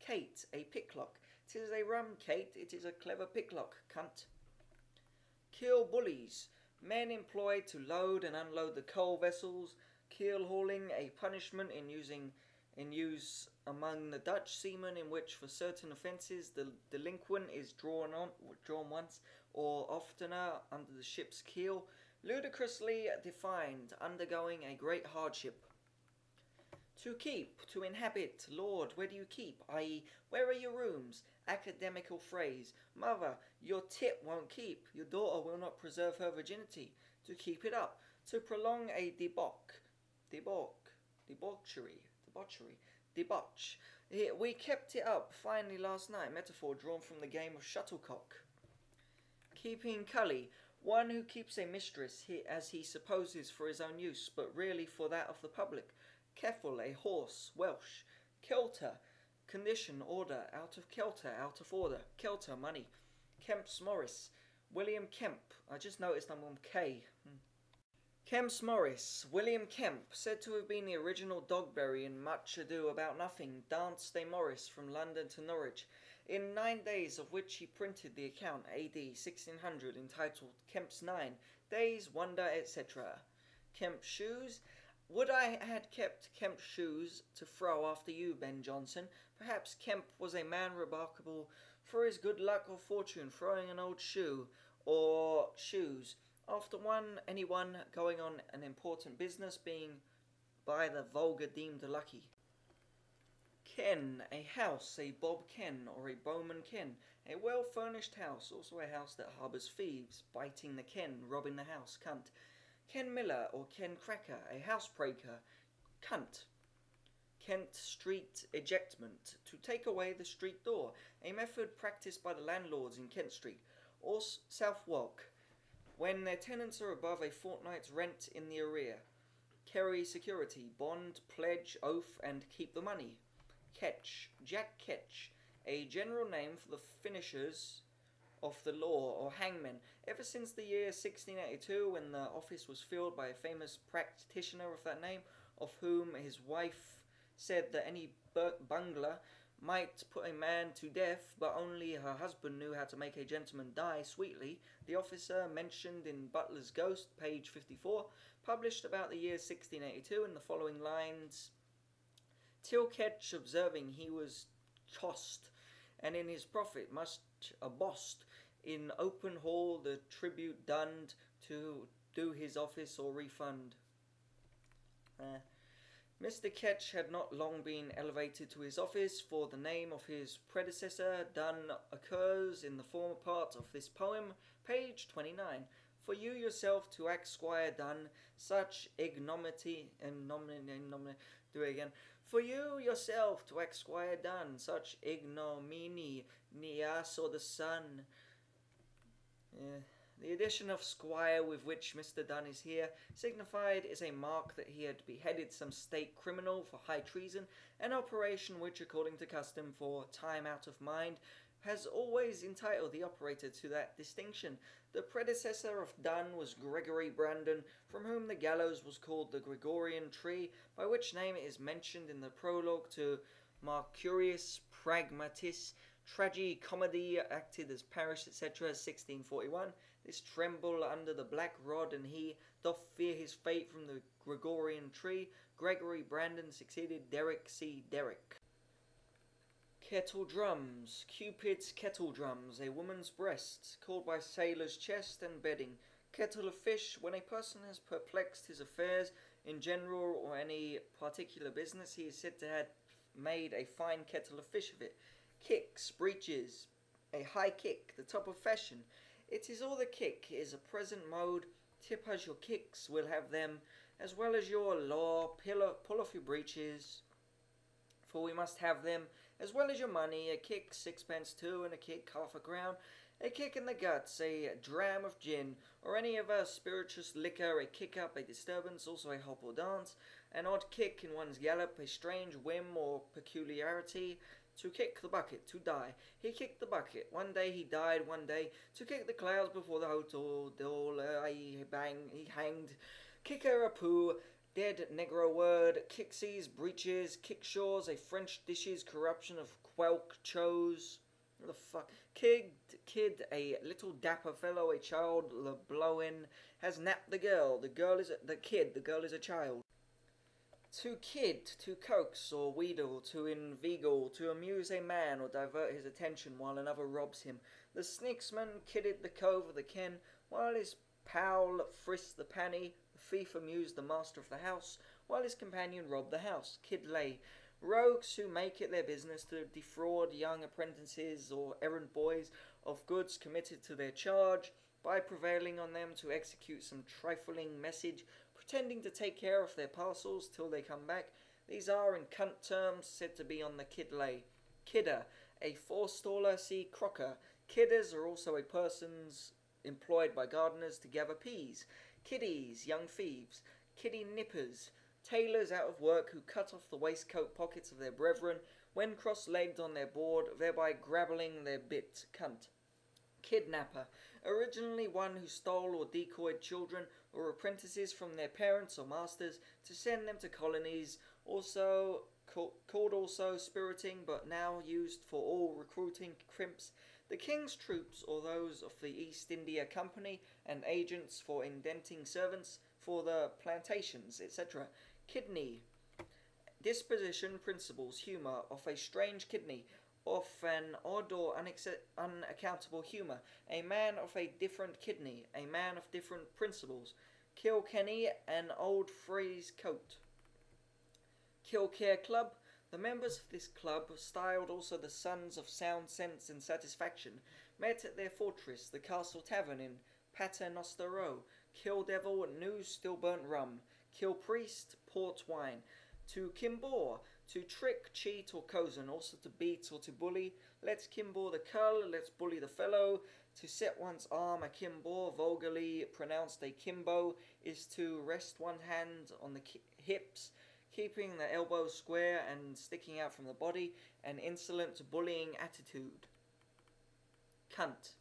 Kate, a picklock. 'Tis a rum, Kate, it is a clever picklock, cunt. Keel bullies, men employed to load and unload the coal vessels. Keel hauling, a punishment in use among the Dutch seamen, in which for certain offences the delinquent is drawn once or oftener under the ship's keel, ludicrously defined, undergoing a great hardship. To keep, to inhabit, Lord, where do you keep? i.e., where are your rooms? Academical phrase. Mother, your tit won't keep. Your daughter will not preserve her virginity. To keep it up. To prolong a debauch. We kept it up finely last night. Metaphor drawn from the game of shuttlecock. Keeping cully. One who keeps a mistress, as he supposes for his own use, but really for that of the public. Keffel, a horse, Welsh. Kelter, condition, order, out of kelter, out of order. Kelter, money. Kemps Morris, William Kemp. I just noticed I'm on K. Kemps Morris, William Kemp, said to have been the original Dogberry in Much Ado About Nothing, danced a Morris from London to Norwich, in 9 days, of which he printed the account A.D. 1600, entitled Kemp's 9 Days, Wonder, etc. Kemp's shoes. Would I had kept Kemp's shoes to throw after you, Ben Jonson. Perhaps Kemp was a man remarkable for his good luck or fortune throwing an old shoe, or shoes, after anyone going on an important business, being by the vulgar deemed lucky. Ken, a house, a Bob Ken, or a Bowman Ken, a well-furnished house, also a house that harbours thieves, biting the Ken, robbing the house, cunt. Ken Miller, or Ken Cracker, a housebreaker, cunt. Kent Street ejectment, to take away the street door, a method practised by the landlords in Kent Street, or Southwark, when their tenants are above a fortnight's rent in the arrear. Carry security, bond, pledge, oath, and keep the money. Ketch, Jack Ketch, a general name for the finishers of the law, or hangmen, ever since the year 1682, when the office was filled by a famous practitioner of that name, of whom his wife said that any bungler might put a man to death, but only her husband knew how to make a gentleman die sweetly. The officer mentioned in Butler's Ghost, page 54, published about the year 1682, in the following lines: Till Ketch observing he was tossed, and in his profit much abossed, in open hall the tribute dunned, to do his office or refund. Mr. Ketch had not long been elevated to his office, for the name of his predecessor, Dunn, occurs in the former part of this poem, page 29. For you yourself to act Squire Dunn, such ignominy, do it again. For you yourself to act Squire Dunn, such ignominy, Nias or the sun. The addition of Squire with which Mr. Dunn is here signified is a mark that he had beheaded some state criminal for high treason, an operation which, according to custom, for time out of mind, has always entitled the operator to that distinction. The predecessor of Dunn was Gregory Brandon, from whom the gallows was called the Gregorian tree, by which name it is mentioned in the prologue to Mercurius Pragmatis, Tragi-comedy, acted as Paris, etc., 1641. This tremble under the black rod, and he doth fear his fate from the Gregorian tree. Gregory Brandon succeeded Derrick C. Derrick. Kettle drums, Cupid's kettle drums, a woman's breast, called by sailors chest and bedding. Kettle of fish, when a person has perplexed his affairs in general or any particular business, he is said to have made a fine kettle of fish of it. Kicks, breeches, a high kick, the top of fashion. It is all the kick, is a present mode. Tip us your kicks, we'll have them, as well as your law. Pull off your breeches, for we must have them, as well as your money. A kick, 6 pence too, and a kick, half a crown. A kick in the guts, a dram of gin, or any of our spirituous liquor. A kick up, a disturbance, also a hop or dance. An odd kick in one's gallop, a strange whim or peculiarity. To kick the bucket, to die. He kicked the bucket. One day he died, one day. To kick the clouds before the hotel door, he hanged. Kicker a poo, Dead negro word, kixies, breeches, kickshaws, a French dishes corruption of quelk chose. What the fuck? Kid, a little dapper fellow, a child, the blowin, has napped the girl. The girl is the kid, the girl is a child. To kid, to coax or wheedle, to inveigle, to amuse a man or divert his attention while another robs him. The sneaksman kidded the cove of the ken, while his pal frisked the panny. The thief amused the master of the house, while his companion robbed the house. Kid lay. Rogues who make it their business to defraud young apprentices or errand boys of goods committed to their charge, by prevailing on them to execute some trifling message, pretending to take care of their parcels till they come back. These are, in cunt terms, said to be on the kid lay. Kidder, a forestaller, see crocker. Kidders are also a persons employed by gardeners to gather peas. Kiddies, young thieves. Kiddy nippers, tailors out of work who cut off the waistcoat pockets of their brethren when cross-legged on their board, thereby grabbling their bit. Cunt. Kidnapper, originally one who stole or decoyed children or apprentices from their parents or masters to send them to colonies, also called also spiriting, but now used for all recruiting crimps. The king's troops, or those of the East India Company, and agents for indenting servants for the plantations, etc. Kidney, disposition, principles, humour, of a strange kidney, of an odd or unaccountable humour, a man of a different kidney, a man of different principles. Kilkenny, an old frieze coat. Kilcare Club, the members of this club, styled also the Sons of Sound Sense and Satisfaction, met at their fortress, the Castle Tavern in Paternoster Row. Kill Devil, new still burnt rum. Kill Priest, port wine. To Kimbor, to trick, cheat, or cozen, also to beat or to bully. Let's Kimbor the cull, let's bully the fellow. To set one's arm a Kimbor, vulgarly pronounced a Kimbo, is to rest one hand on the hips, keeping the elbow square and sticking out from the body, an insolent bullying attitude. Cunt.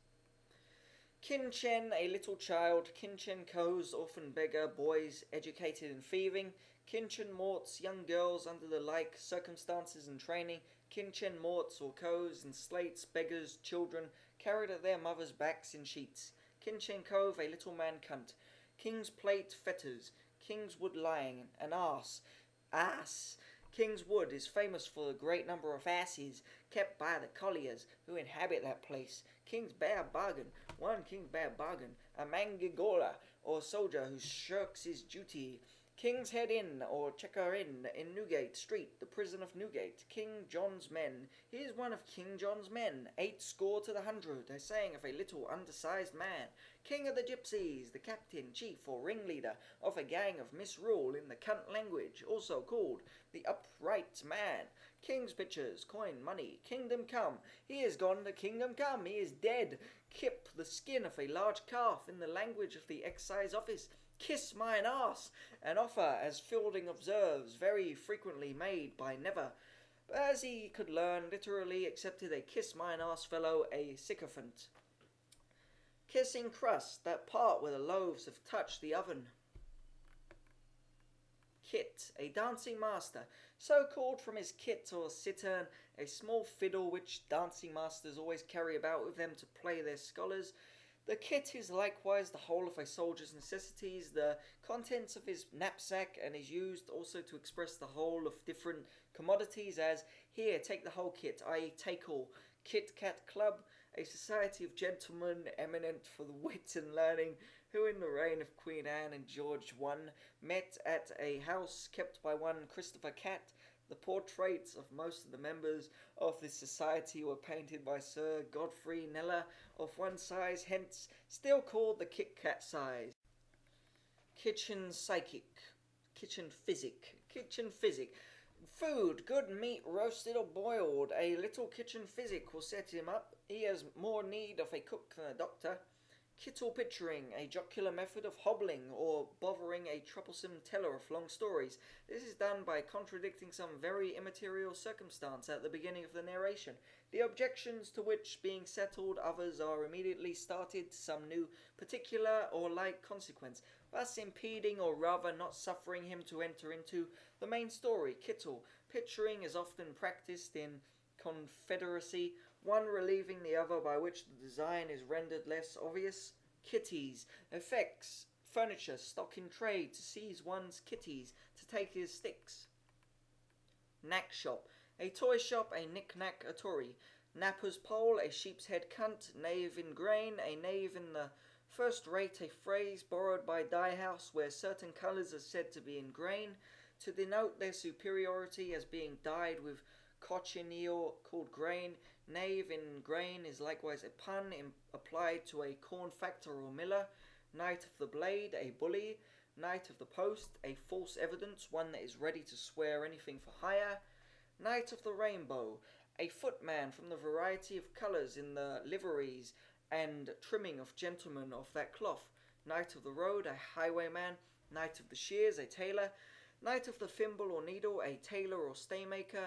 Kinchen, a little child. Kinchen coes, orphan beggar, boys educated in thieving. Kinchen morts, young girls under the like circumstances and training. Kinchen morts or coes and slates, beggars, children, carried at their mothers' backs in sheets. Kinchen cove, a little man cunt. King's plate, fetters. King's wood lying, an ass. Ass. King's Wood is famous for the great number of asses kept by the colliers who inhabit that place. King's Bear Bargain, one King's Bear Bargain, a mangigola, or soldier who shirks his duty. King's Head Inn, or Checker Inn, in Newgate Street, the prison of Newgate. King John's Men. He is one of King John's men, 80 to the 100, a saying of a little undersized man. King of the Gypsies, the captain, chief, or ringleader of a gang of misrule in the cunt language, also called the Upright Man. King's Pictures, coin, money, Kingdom Come. He is gone to Kingdom Come, he is dead. Kip, the skin of a large calf, in the language of the excise office. Kiss mine arse, an offer, as Fielding observes, very frequently made by never, but as he could learn, literally accepted a kiss mine arse fellow a sycophant. Kissing crust, that part where the loaves have touched the oven. Kit, a dancing master, so called from his kit or cittern, a small fiddle which dancing masters always carry about with them to play their scholars. The kit is likewise the whole of a soldier's necessities, the contents of his knapsack, and is used also to express the whole of different commodities, as, here, take the whole kit, i.e. take all. Kit Kat Club, a society of gentlemen eminent for the wit and learning, who in the reign of Queen Anne and George I met at a house kept by one Christopher Cat. The portraits of most of the members of this society were painted by Sir Godfrey Kneller, of one size, hence still called the Kit Kat size. Kitchen psychic, kitchen physic, food, good meat, roasted or boiled. A little kitchen physic will set him up. He has more need of a cook than a doctor. Kittle picturing, a jocular method of hobbling or bothering a troublesome teller of long stories. This is done by contradicting some very immaterial circumstance at the beginning of the narration, the objections to which being settled, others are immediately started to some new particular or like consequence, thus impeding or rather not suffering him to enter into the main story. Kittle picturing is often practiced in confederacy, one relieving the other by which the design is rendered less obvious. Kitties, effects, furniture, stock in trade, to seize one's kitties, to take his sticks. Knack shop, a toy shop, a knick-knack, a tory. Napper's pole, a sheep's head cunt. Knave in grain, a knave in the first rate, a phrase borrowed by dye house where certain colours are said to be in grain, to denote their superiority as being dyed with cochineal called grain. Knave in grain is likewise a pun applied to a corn factor or miller. Knight of the blade, a bully. Knight of the post, a false evidence, one that is ready to swear anything for hire. Knight of the rainbow, a footman from the variety of colours in the liveries and trimming of gentlemen of that cloth. Knight of the road, a highwayman. Knight of the shears, a tailor. Knight of the thimble or needle, a tailor or staymaker.